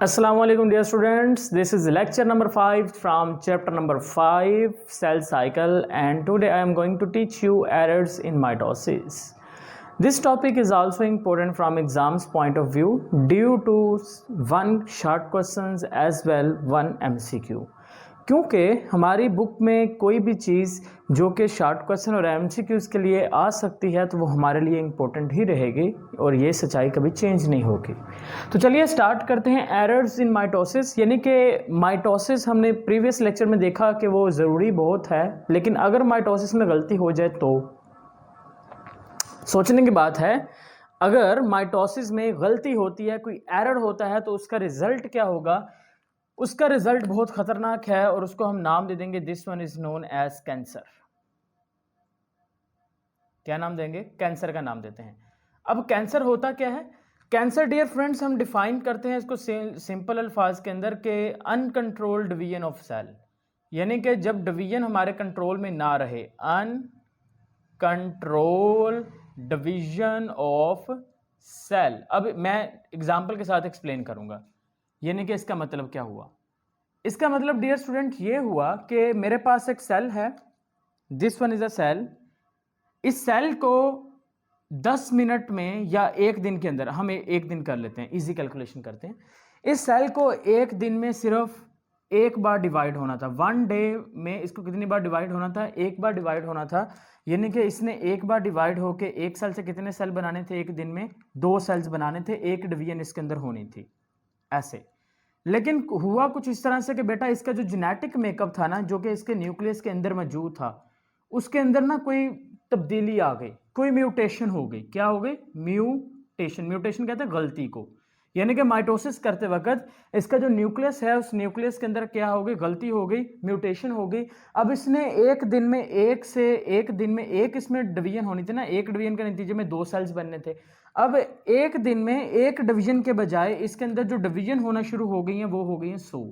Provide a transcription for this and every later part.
Assalamu alaikum dear students, this is lecture number 5 from chapter number 5 cell cycle, and today I am going to teach you errors in mitosis. This topic is also important from exams point of view due to one short questions as well one MCQ. क्योंकि हमारी book में कोई भी चीज़ जो कि short question और MCQs के लिए आ सकती है तो वो हमारे लिए इम्पोर्टेंट ही रहेगी और ये सच्चाई कभी चेंज नहीं होगी। तो चलिए स्टार्ट करते हैं एरर्स इन माइटोसिस। यानी कि माइटोसिस हमने प्रीवियस लेक्चर में देखा कि वो ज़रूरी बहुत है, लेकिन अगर माइटोसिस में गलती हो जाए तो सोचने की बात है। अगर माइटोसिस में गलती होती है, कोई एरर होता है, तो उसका रिजल्ट क्या होगा? उसका रिजल्ट बहुत खतरनाक है और उसको हम नाम दे देंगे this one is known as cancer. क्या नाम देंगे? कैंसर का नाम देते हैं। अब कैंसर होता क्या है? कैंसर डियर फ्रेंड्स हम डिफाइन करते हैं इसको सिंपल अल्फाज के अंदर के अनकंट्रोल्ड डिवीजन ऑफ सेल, यानी कि जब डिवीजन हमारे कंट्रोल में ना रहे, अनकंट्रोल डिवीजन ऑफ सेल। अब मैं एग्जांपल के साथ एक्सप्लेन करूंगा, यानी कि इसका मतलब क्या हुआ। इसका मतलब डियर स्टूडेंट ये हुआ कि मेरे पास एक सेल है, this one is a cell. इस सेल को 10 मिनट में या एक दिन के अंदर, हम एक दिन कर लेते हैं, इजी कैलकुलेशन करते हैं। इस सेल को एक दिन में सिर्फ एक बार डिवाइड होना था। वन डे में इसको कितनी बार डिवाइड होना था? एक बार डिवाइड होना था। यानी कि इसने एक बार डिवाइड होके एक सेल से कितने सेल बनाने थे? एक दिन में 2 सेल्स बनाने थे, एक डिवीजन इसके अंदर होनी थी ऐसे। लेकिन हुआ कुछ इस तरह से कि बेटा इसका जो जेनेटिक मेकअप था ना, जो कि इसके न्यूक्लियस के अंदर मौजूद था, उसके अंदर ना कोई तब्दीली आ गई, कोई म्यूटेशन हो गई। क्या हो गई? म्यूटेशन। म्यूटेशन कहते हैं गलती को, यानी कि माइटोसिस करते वक्त इसका जो न्यूक्लियस है, उस न्यूक्लियस के अंदर क्या हो गई? गलती हो गई, म्यूटेशन हो गई। अब इसने एक दिन में एक इसमें डिवीजन होनी थी ना, एक डिवीजन के नतीजे में 2 सेल्स बनने थे। अब एक दिन में एक डिवीजन के बजाय इसके अंदर जो डिवीजन होना शुरू हो गई हैं वो हो गई हैं 100।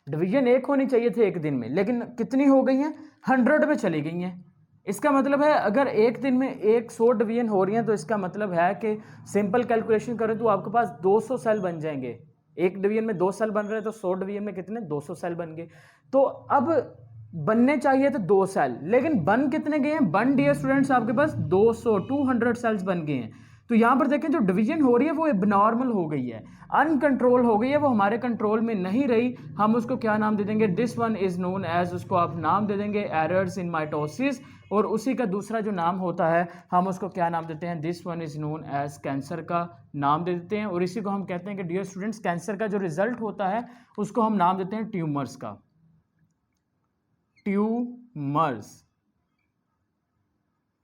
डिवीजन एक होनी चाहिए थे एक दिन में, लेकिन कितनी हो गई हैं? 100 पे चली गई हैं। इसका मतलब है अगर एक दिन में 100 डिवीजन हो रही हैं तो इसका मतलब है कि सिंपल कैलकुलेशन करें तो आपके पास 200 सेल बन जाएंगे। एक डिवीजन में 2 सेल बन रहे हैं तो 100 डिवीजन में कितने? 200 सेल बन गए। तो अब बनने चाहिए थे 2 सेल, लेकिन बन कितने गए हैं? बन डियर स्टूडेंट्स आपके पास 200 सेल्स बन गए हैं। तो यहां पर देखें जो डिवीजन हो रही है वो एबनॉर्मल हो गई है, अनकंट्रोल हो गई है, वो हमारे कंट्रोल में नहीं रही। हम उसको क्या नाम दे देंगे? This one is known as, उसको आप नाम दे देंगे एरर्स इन माइटोसिस। और उसी का दूसरा जो नाम होता है हम उसको क्या नाम देते हैं? This one is known as cancer का नाम दे देते हैं। और इसी को हम कहते हैं कि डियर स्टूडेंट्स कैंसर का जो रिजल्ट होता है उसको हम नाम देते हैं ट्यूमर्स का।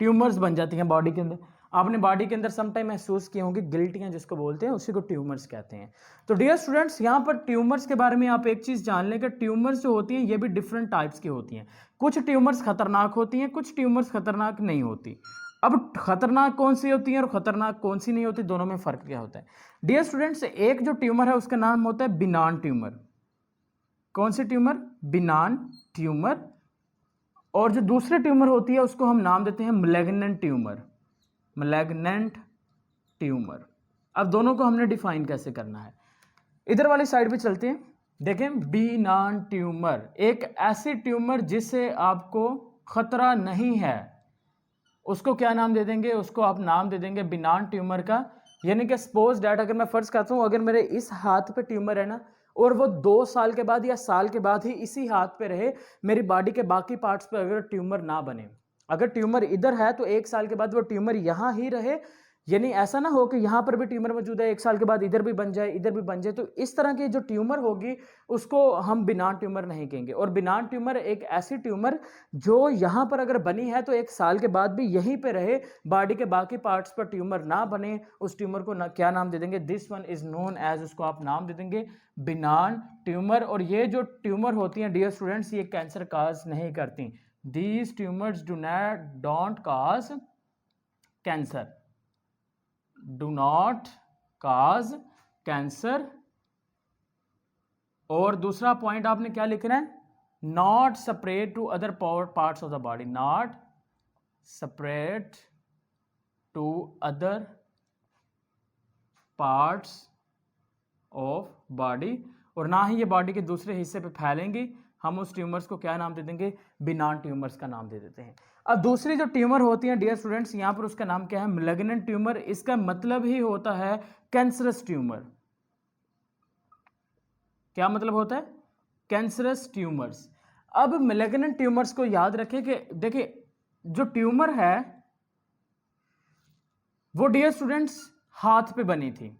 ट्यूमर्स बन जाती हैं बॉडी के अंदर। आपने बॉडी के अंदर समटाइम महसूस किए होंगे गिल्टियां जिसको बोलते हैं, उसी को ट्यूमर्स कहते हैं। तो डियर स्टूडेंट्स यहाँ पर ट्यूमर्स के बारे में आप एक चीज जान लें कि ट्यूमर्स जो होती हैं ये भी डिफरेंट टाइप्स की होती हैं। कुछ ट्यूमर्स खतरनाक होती हैं, कुछ ट्यूमर्स खतरनाक नहीं होती। अब खतरनाक कौन सी होती है और खतरनाक कौन सी नहीं होती, दोनों में फर्क क्या होता है? डियर स्टूडेंट्स एक जो ट्यूमर है उसका नाम होता है बिनान ट्यूमर। कौन सी ट्यूमर? बिनान ट्यूमर। और जो दूसरी ट्यूमर होती है उसको हम नाम देते हैं मैलिग्नेंट ट्यूमर। Malignant tumour. अब दोनों को हमने डिफाइन कैसे करना है, इधर वाली साइड पे चलते हैं। देखें बिनान ट्यूमर, एक ऐसी ट्यूमर जिससे आपको खतरा नहीं है, उसको क्या नाम दे देंगे? उसको आप नाम दे देंगे बिनान ट्यूमर का। यानी कि सपोज डैट अगर मैं फर्ज करता हूं अगर मेरे इस हाथ पे ट्यूमर है ना, और वो 2 साल के बाद या साल के बाद ही इसी हाथ पे रहे, मेरी बॉडी के बाकी पार्ट्स पे अगर ट्यूमर ना बने, अगर ट्यूमर इधर है तो 1 साल के बाद वो ट्यूमर यहां ही रहे, यानी ऐसा ना हो कि यहां पर भी ट्यूमर मौजूद है 1 साल के बाद इधर भी बन जाए इधर भी बन जाए। तो इस तरह की जो ट्यूमर होगी उसको हम बिनान ट्यूमर नहीं कहेंगे। और बिनान ट्यूमर एक ऐसी ट्यूमर जो यहां पर अगर बनी है तो 1 साल के बाद भी यहीं पे रहे, बॉडी के बाकी पार्ट्स पर ट्यूमर ना बने, उस ट्यूमर को क्या नाम दे देंगे? This one is known as, उसको आप नाम दे देंगे बिनान ट्यूमर। और ये जो ट्यूमर होती हैं डियर स्टूडेंट्स ये कैंसर काज नहीं करती। These tumours don't cause cancer, do not cause cancer. और दूसरा पॉइंट आपने क्या लिखना है? Not spread to other parts of the body, not spread to other parts of body, और ना ही ये बॉडी के दूसरे हिस्से पे फैलेंगी। हम उस ट्यूमर्स को क्या नाम दे देंगे? बिनान ट्यूमर्स का नाम दे देते हैं। अब दूसरी जो ट्यूमर होती है डियर स्टूडेंट्स, यहाँ पर उसका नाम क्या है? Malignant tumour. इसका मतलब ही होता है कैंसरस ट्यूमर। क्या मतलब होता है? Cancerous tumours. अब मैलिग्नेंट ट्यूमर्स को याद रखें कि देखिए जो ट्यूमर है वो डियर स्टूडेंट्स हाथ पे बनी थी,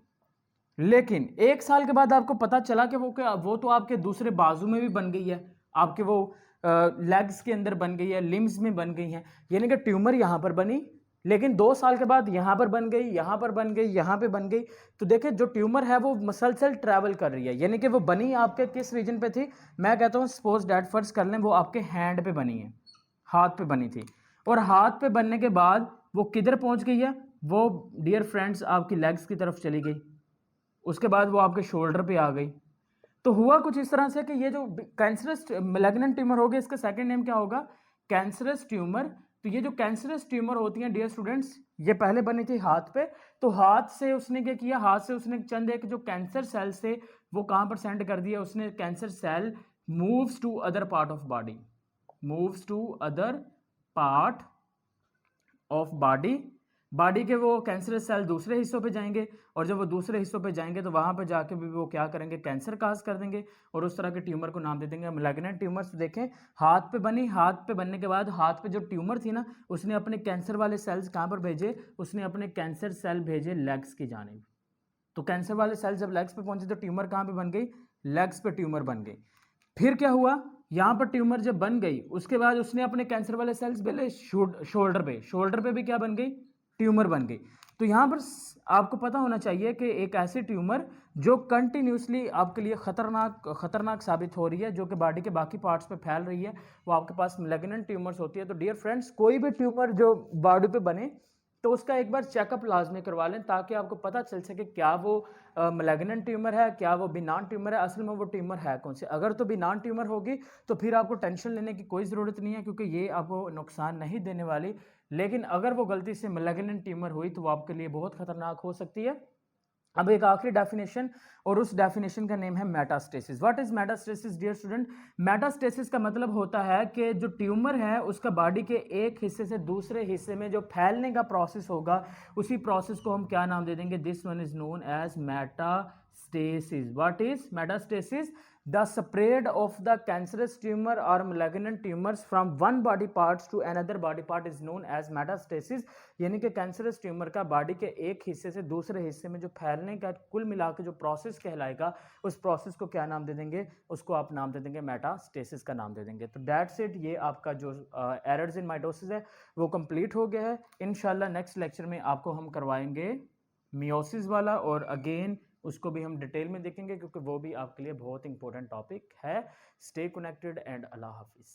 लेकिन 1 साल के बाद आपको पता चला कि वो तो आपके दूसरे बाजू में भी बन गई है, आपके वो लेग्स के अंदर बन गई है, लिम्स में बन गई है। यानी कि ट्यूमर यहां पर बनी, लेकिन 2 साल के बाद यहां पर बन गई, यहां पर बन गई, यहां पे बन गई। तो देखिए जो ट्यूमर है वो मसलसल ट्रैवल कर रही है, यानी कि वो बनी आपके किस रीजन पे थी? मैं कहता हूं सपोज डैट फर्स्ट कर लें वो आपके हैंड पे बनी है, हाथ पे बनी थी, और हाथ पे बनने के बाद वो किधर पहुंच गई है? वो डियर फ्रेंड्स आपकी लेग्स की तरफ चली गई, उसके बाद वो आपके शोल्डर पे आ गई। तो हुआ कुछ इस तरह से कि ये जो कैंसरस मैलिग्नेंट ट्यूमर होगी, इसका सेकंड नेम क्या होगा? Cancerous tumour. तो ये जो कैंसरस ट्यूमर होती हैं डियर स्टूडेंट्स, ये पहले बनी थी हाथ पे, तो हाथ से उसने क्या किया? हाथ से उसने चंद एक जो कैंसर सेल से वो कहां पर सेंड कर दिया? उसने cancer cell moves to other part of body, moves to other part of body. Body के वो कैंसरस सेल दूसरे हिस्सों पे जाएंगे, और जब वो दूसरे हिस्सों पे जाएंगे तो वहां पे जाके भी वो क्या करेंगे? कैंसर काज कर देंगे, और उस तरह के ट्यूमर को नाम दे देंगे मैलिग्नेंट ट्यूमर्स। देखें हाथ पे बनी, हाथ पे बनने के बाद हाथ पे जो ट्यूमर थी ना, उसने अपने कैंसर वाले सेल्स कहाँ पर भेजे? उसने अपने कैंसर सेल भेजे लेग्स की जानिब। तो कैंसर वाले सेल जब लेग्स पे पहुंचे तो ट्यूमर कहाँ पे बन गई? लेग्स पे ट्यूमर बन गई। फिर क्या हुआ? यहां पर ट्यूमर जब बन गई उसके बाद उसने अपने कैंसर वाले सेल्स भेजे शोल्डर पे, शोल्डर पे भी क्या बन गई? ट्यूमर बन गई। तो यहां पर आपको पता होना चाहिए कि एक ऐसी ट्यूमर जो कंटिन्यूसली आपके लिए खतरनाक साबित हो रही है, जो कि बॉडी के बाकी पार्ट्स पे फैल रही है, वो आपके पास मैलिग्नेंट ट्यूमर्स होती है। तो डियर फ्रेंड्स कोई भी ट्यूमर जो बॉडी पे बने तो उसका एक बार चेकअप लाजमी करवा लें, ताकि आपको पता चल सके क्या वो मैलिग्नेंट ट्यूमर है, क्या वो बिनान ट्यूमर है, असल में वो ट्यूमर है कौन सी। अगर तो बिनान ट्यूमर होगी तो फिर आपको टेंशन लेने की कोई ज़रूरत नहीं है, क्योंकि ये आपको नुकसान नहीं देने वाली। लेकिन अगर वो गलती से मैलिग्नेंट ट्यूमर हुई तो वो आपके लिए बहुत खतरनाक हो सकती है। अब एक आखिरी डेफिनेशन, और उस डेफिनेशन का नेम है metastasis. What is metastasis dear student? Metastasis का मतलब होता है कि जो ट्यूमर है उसका बॉडी के एक हिस्से से दूसरे हिस्से में जो फैलने का प्रोसेस होगा, उसी प्रोसेस को हम क्या नाम दे देंगे? This one is known as metastasis. What is metastasis? The spread of the cancerous tumor or malignant tumors from one body parts to another body part is known as metastasis। यानी कि cancerous tumour का body के एक हिस्से से दूसरे हिस्से में जो फैलने का कुल मिला के जो प्रोसेस कहलाएगा, उस प्रोसेस को क्या नाम दे देंगे? उसको आप नाम दे देंगे मेटास्टेसिस का नाम दे देंगे। तो दैट्स इट, ये आपका जो एरर्स इन माइटोसिस है वो कंप्लीट हो गया है। इंशाल्लाह नेक्स्ट लेक्चर में आपको हम करवाएंगे मियोसिस वाला, और अगेन उसको भी हम डिटेल में देखेंगे, क्योंकि वो भी आपके लिए बहुत इंपॉर्टेंट टॉपिक है। स्टे कनेक्टेड एंड अल्लाह हाफिज़।